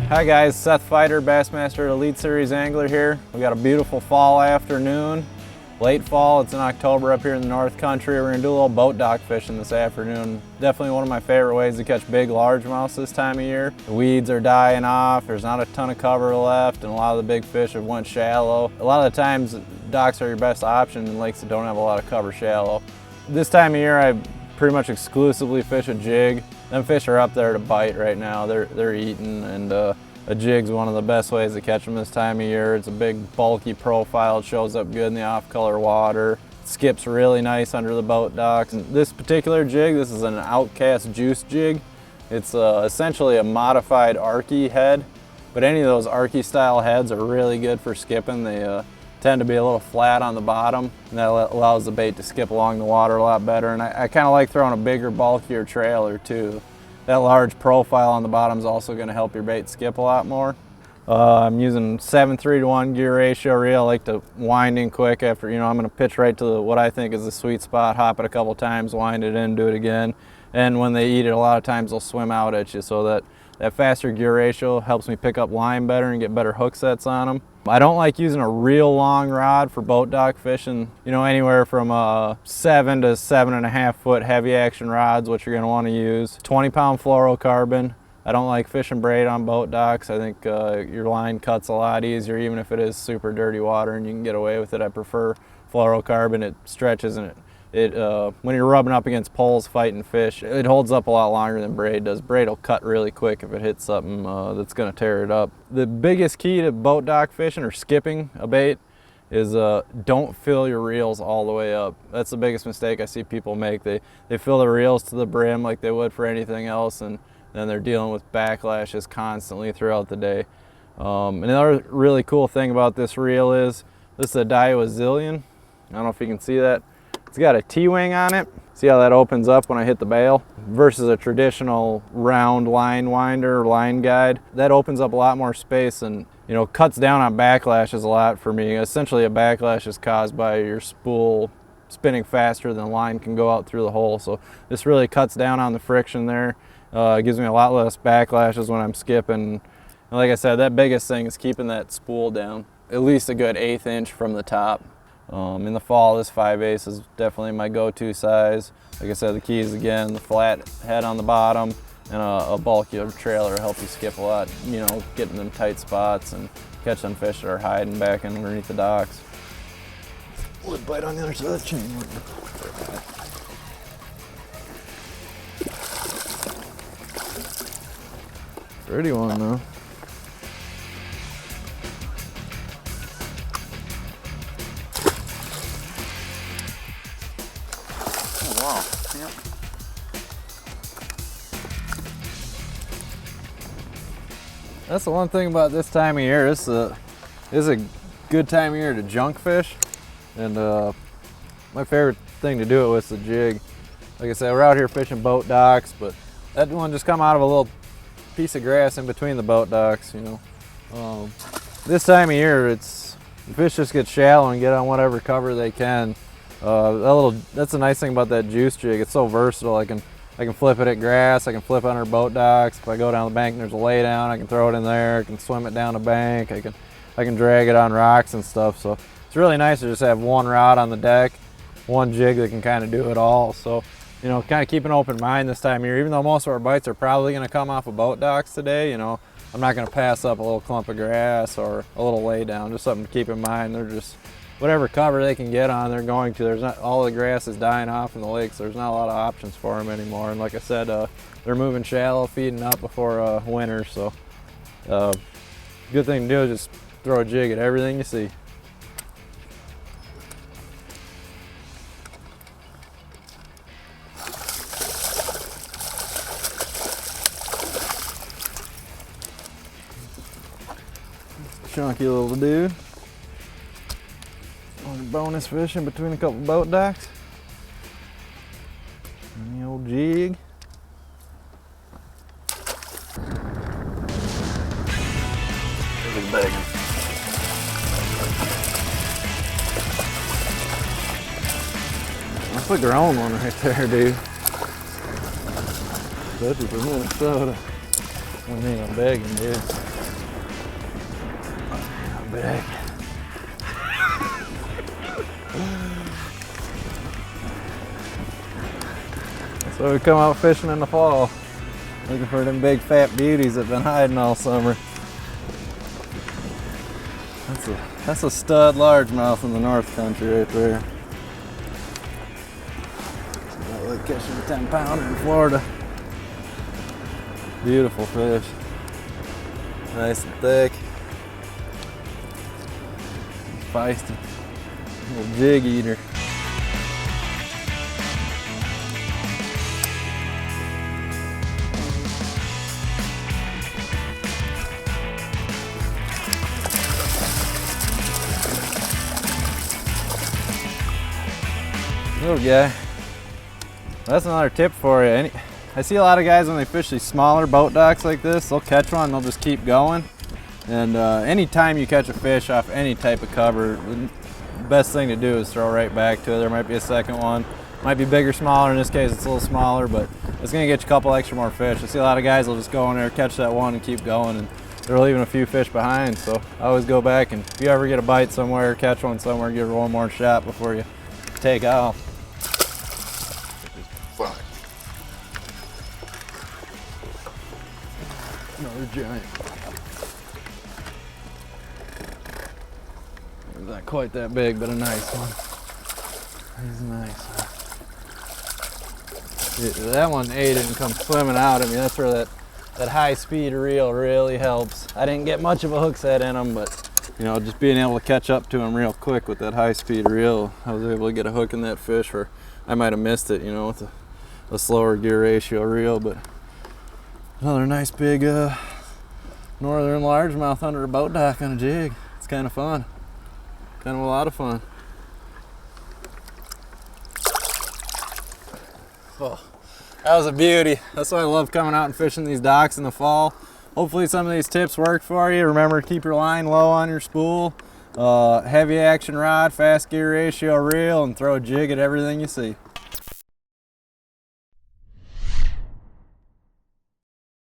Hi guys, Seth Feider, Bassmaster Elite Series Angler here. We got a beautiful fall afternoon, late fall. It's in October up here in the North Country. We're gonna do a little boat dock fishing this afternoon. Definitely one of my favorite ways to catch big largemouths this time of year. The weeds are dying off, there's not a ton of cover left, and a lot of the big fish have went shallow. A lot of the times, docks are your best option in lakes that don't have a lot of cover shallow. This time of year, I pretty much exclusively fish a jig. Them fish are up there to bite right now. They're eating, and a jig's one of the best ways to catch them this time of year. It's a big, bulky profile. It shows up good in the off-color water. It skips really nice under the boat docks. And this particular jig, this is an Outcast juice jig. It's essentially a modified Arky head, but any of those Arky style heads are really good for skipping. They tend to be a little flat on the bottom, and that allows the bait to skip along the water a lot better. And I kind of like throwing a bigger, bulkier trailer too. That large profile on the bottom is also going to help your bait skip a lot more. I'm using 7:3 to 1 gear ratio reel. I like to wind in quick after, I'm going to pitch right to what I think is the sweet spot, hop it a couple times, wind it in, do it again. And when they eat it, a lot of times they'll swim out at you, so that faster gear ratio helps me pick up line better and get better hook sets on them. I don't like using a real long rod for boat dock fishing. Anywhere from 7 to 7.5 foot heavy action rods, what you're going to want to use. 20-pound fluorocarbon. I don't like fishing braid on boat docks. I think your line cuts a lot easier, even if it is super dirty water and you can get away with it. I prefer fluorocarbon. It stretches, and when you're rubbing up against poles fighting fish, it holds up a lot longer than braid does. Braid will cut really quick if it hits something that's going to tear it up. The biggest key to boat dock fishing or skipping a bait is don't fill your reels all the way up. That's the biggest mistake I see people make. They fill the reels to the brim like they would for anything else, and then they're dealing with backlashes constantly throughout the day. Another really cool thing about this reel is this is a Daiwa Zillion. I don't know if you can see that. It's got a T-wing on it. See how that opens up when I hit the bail? Versus a traditional round line winder or line guide. That opens up a lot more space and cuts down on backlashes a lot for me. Essentially a backlash is caused by your spool spinning faster than the line can go out through the hole. So this really cuts down on the friction there. It gives me a lot less backlashes when I'm skipping. And like I said, that biggest thing is keeping that spool down at least a good 1/8 inch from the top. In the fall, this 5/8 is definitely my go-to size. Like I said, the key is, again, the flat head on the bottom and a bulkier trailer to help you skip a lot, getting them tight spots and catching fish that are hiding back underneath the docks. Would bite on the other side of the chain. Pretty one, though. Wow. Yep. That's the one thing about this time of year. This is a good time of year to junk fish, and my favorite thing to do it with is the jig. Like I said, we're out here fishing boat docks, but that one just come out of a little piece of grass in between the boat docks. This time of year, the fish just get shallow and get on whatever cover they can. That's the nice thing about that juice jig. It's so versatile. I can flip it at grass. I can flip under boat docks. If I go down the bank and there's a lay down, I can throw it in there. I can swim it down the bank. I can drag it on rocks and stuff. So it's really nice to just have one rod on the deck, one jig that can kind of do it all. So kind of keep an open mind this time of year. Even though most of our bites are probably going to come off of boat docks today, I'm not going to pass up a little clump of grass or a little lay down. Just something to keep in mind. They're just whatever cover they can get on, they're going to. There's not, all the grass is dying off in the lakes. There's not a lot of options for them anymore. And like I said, they're moving shallow, feeding up before winter. So good thing to do is just throw a jig at everything you see. Chunky little dude. Bonus fishing between a couple boat docks. And the old jig. He's begging. That's a grown one right there, dude. Especially for Minnesota. I mean, I'm begging, dude. big. So we come out fishing in the fall, looking for them big fat beauties that have been hiding all summer. That's a stud largemouth in the North Country right there. Like catching a 10-pounder in Florida. Beautiful fish. Nice and thick. Feisty. Little jig eater. Little guy. That's another tip for you. I see a lot of guys when they fish these smaller boat docks like this, they'll catch one and they'll just keep going. And anytime you catch a fish off any type of cover, the best thing to do is throw right back to it. There might be a second one. Might be bigger, smaller. In this case, it's a little smaller, but it's gonna get you a couple extra more fish. I see a lot of guys will just go in there, catch that one and keep going, and they're leaving a few fish behind. So I always go back, and if you ever get a bite somewhere, catch one somewhere, give it one more shot before you take off. Another giant. He's not quite that big, but a nice one. He's nice. That one ate it and come swimming out at me. That's where that high-speed reel really helps. I didn't get much of a hook set in him, but you know, just being able to catch up to him real quick with that high-speed reel, I was able to get a hook in that fish where I might have missed it, you know, with a slower gear ratio reel. But another nice big northern largemouth under a boat dock on a jig. It's kind of fun. Kind of a lot of fun. Oh, that was a beauty. That's why I love coming out and fishing these docks in the fall. Hopefully some of these tips work for you. Remember, keep your line low on your spool, heavy action rod, fast gear ratio reel, and throw a jig at everything you see.